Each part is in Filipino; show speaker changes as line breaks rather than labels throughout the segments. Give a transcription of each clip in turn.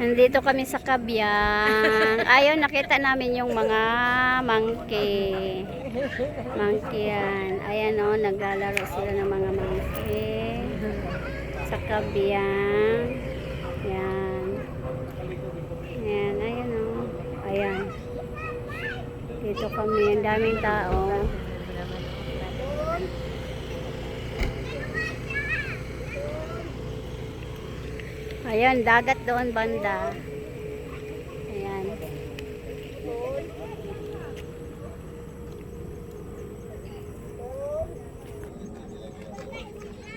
Nandito kami sa Kabyang. Ayaw, nakita namin yung mga monkey. Monkey yan. Ayan o, naglalaro sila ng mga monkey. Sa Kabyang. Yan. Yan, ayan o. Ayan. Dito kami, ang daming tao. Ayan, dagat doon banda. Ayan.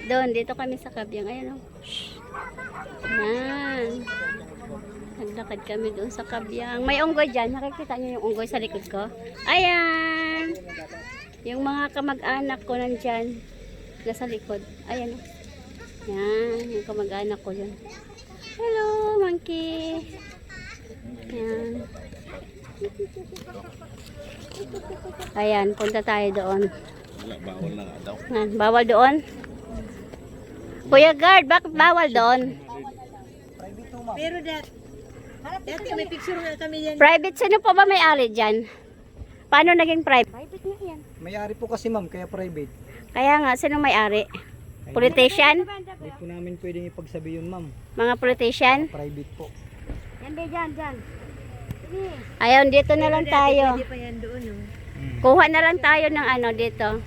Doon, dito kami sa Kabyang. Ayan o. Ayan. Naglakad kami doon sa Kabyang. May unggoy dyan. Nakikita niyo yung unggoy sa likod ko? Ayan. Yung mga kamag-anak ko nandyan. Nasa likod. Ayan o. Yan, yung kamag-anak ko dyan. Hello, monkey. Ayan. Ayan, punta tayo doon.
Bawal na nga daw.
Ayan, bawal doon. Kuya guard, bakit bawal doon?
Pero dati may picture nga kami yan.
Private, sino po ba may-ari dyan? Paano naging private? Private nga yan.
May-ari po kasi ma'am, kaya private.
Kaya nga, sino may-ari? Politician?
Hindi po namin pwedeng ipagsabi yun ma'am.
Mga politician?
Private po.
Yan ba dyan.
Ayun, dito na lang tayo.
Pwede pa yan doon. No?
Kuha na lang tayo ng ano dito.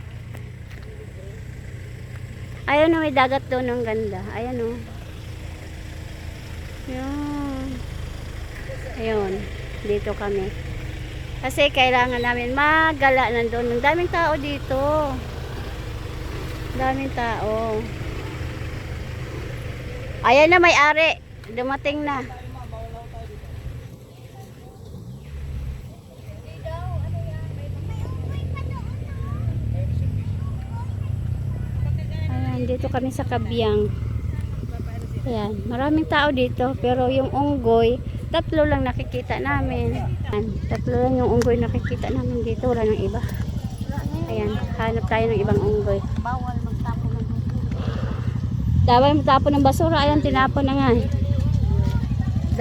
Ayun o, may dagat doon ng ganda. Ayun o. Ayun. Ayun. Dito kami. Kasi kailangan namin magala nandun. Ang daming tao dito. Daming tao. Ayan na, may-ari. Dumating na. Ayan, dito kami sa Kabyang. Ayan, maraming tao dito. Pero yung unggoy, tatlo lang nakikita namin. Ayan, tatlo lang yung unggoy nakikita namin dito. Wala nang iba. Ayan, hanap tayo ng ibang unggoy.
Bawal magtapon ng
Bawal magtapon ng basura. Ayan, tinapon na nga.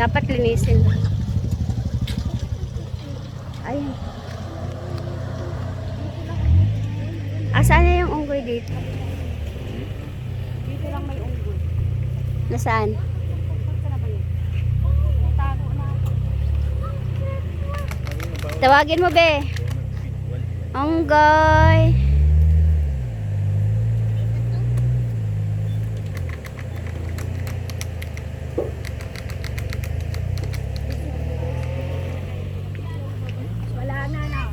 Dapat linisin. Ayan. Asaan na yung unggoy dito?
Dito lang may unggoy.
Nasaan? Tawagin mo, be. Unggoy.
Wala na.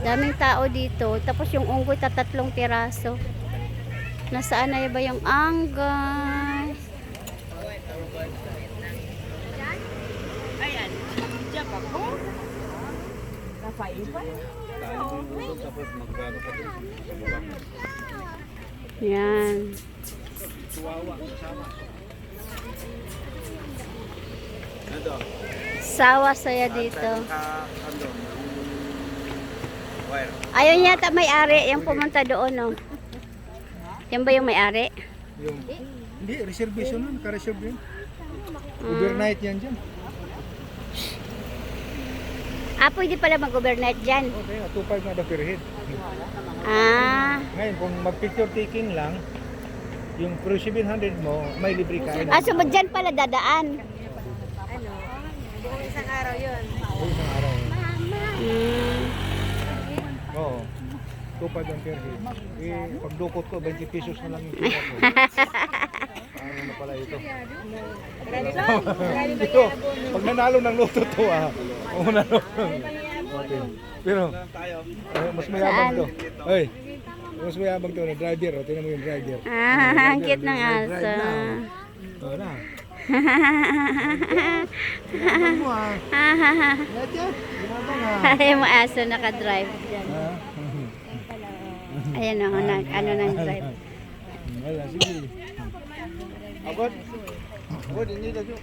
Daming tao dito. Tapos yung unggoy, tatlong piraso. Nasaan na ba yung unggoy?
Ayan. Diyan pa ko. Rafael pa.
Tapos magbago pa doon.
Yan.
Tuwawa kasama. Ano?
Sawa saya dito.
Ano? Wire.
Ayun yata may-ari. Yung pumunta doon, no? Yan ba yung may-ari?
Yung, hindi, reservation nun, ka-reserve yun. Overnight yan dyan.
Ah, pwede pala mag-overnight dyan.
Okay, 2.5 na daw per head.
Ah.
Ngayon, kung mag-picture taking lang, yung pro 700 mo, may libre kain.
Ah, so ba dyan pala dadaan?
Ano? Buong isang araw yun.
Isang araw.
Hmm.
Oo. 2.5 ang per head. Eh, pag dukot ko, 20 pesos na lang yung pila ko. Ano na pala ito? Ito, pag nanalo ng loto to una no. Okay. Pero, mas mayabang to. Ay, mas mayabang to na driver. O, tingnan mo yung driver.
Ah, ang cute ng aso.
Oo na.
Yung aso nakadrive dyan. Ayan o, ano nang drive.
Wala, sige. Abot? Abot, hindi na dyan.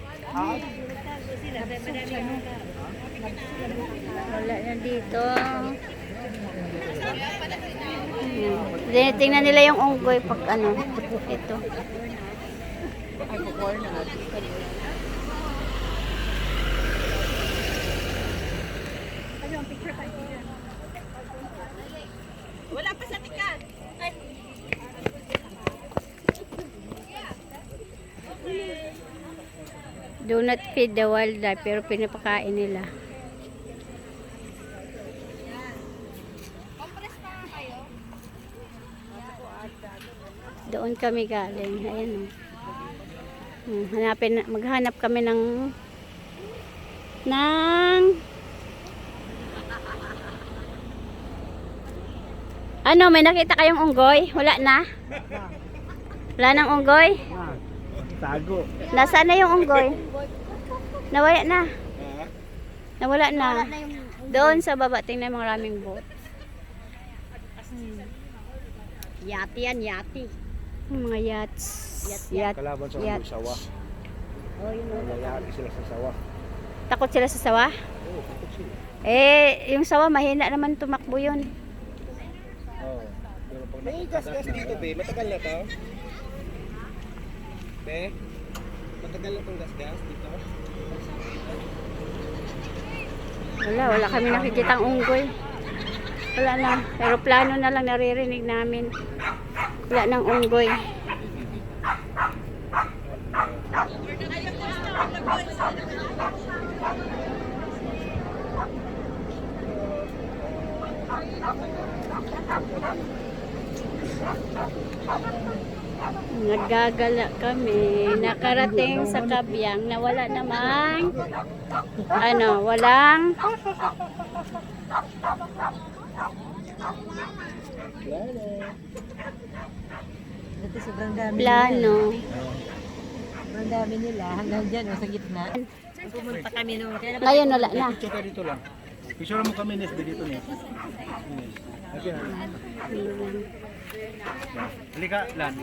Wala na dito. Ayan. Tingnan nila yung unggoy pag ano, ito.
Ay, kukuha na. Wala pa sa tikat.
Do not feed the wildlife, pero pinapakain nila. Doon kami galing. Ayan o. Maghanap kami ng ano, may nakita kayong unggoy? Wala na? Wala nang unggoy?
Tago.
Nasaan na yung unggoy? Nawala na. Nawala na. Doon sa baba, tingnan mo, maraming boat. Yati yan, yati. Mga yachts. Yacht.
Kalaban sa
Yacht.
sawa. Layari sila sa sawa.
Takot sila sa sawa?
Oo, takot sila.
Yung sawa, mahina naman tumakbo yun.
Oo. Pero pag gas dito, be, matagal na to. Be, matagal na tong gas dito.
Wala kami nakikitang unggoy. Wala na. Aeroplano na lang naririnig namin. Wala nang unggoy. Naggagala kami. Nakarating sa Kabyang na wala namang walang
Dati sobrang dami.
plano.
Sobrang dami nila. Hanggang dyan, sa gitna. Pumunta kami nung...
Ngayon wala na.
Picture ka dito lang. Picture mo kami Nes dito Nes. Okay na. Halika, Lan.